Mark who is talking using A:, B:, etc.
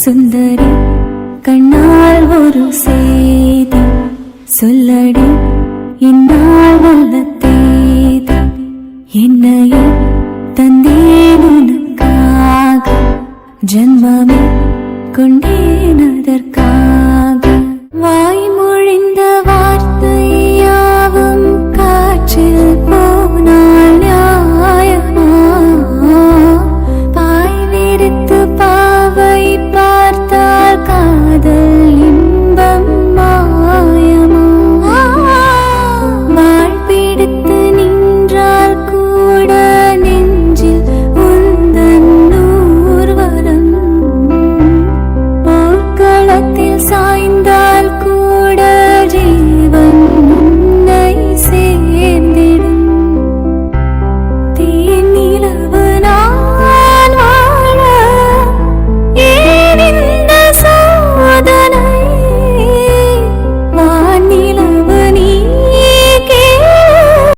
A: சுந்தரி கண்ணால் ஒரு செய்தி சொல்லடி இந்நாள் வல்ல தேதி என்னையே தந்தேன் உனக்காக ஜன்மமே கொண்டேன் அதற்காக வாய் மொழிந்த வார்த்தையாவும் காற்றில் போனால் நியாயமா பாய் விரித்து பாவை பார்த்தால் காதல் இன்பம் மாயமா வாழ் பிடித்து நின்றால் கூட நெஞ்சில் உந்தன் ஊர்வலம் போர்க்களத்தில் சாய்ந்த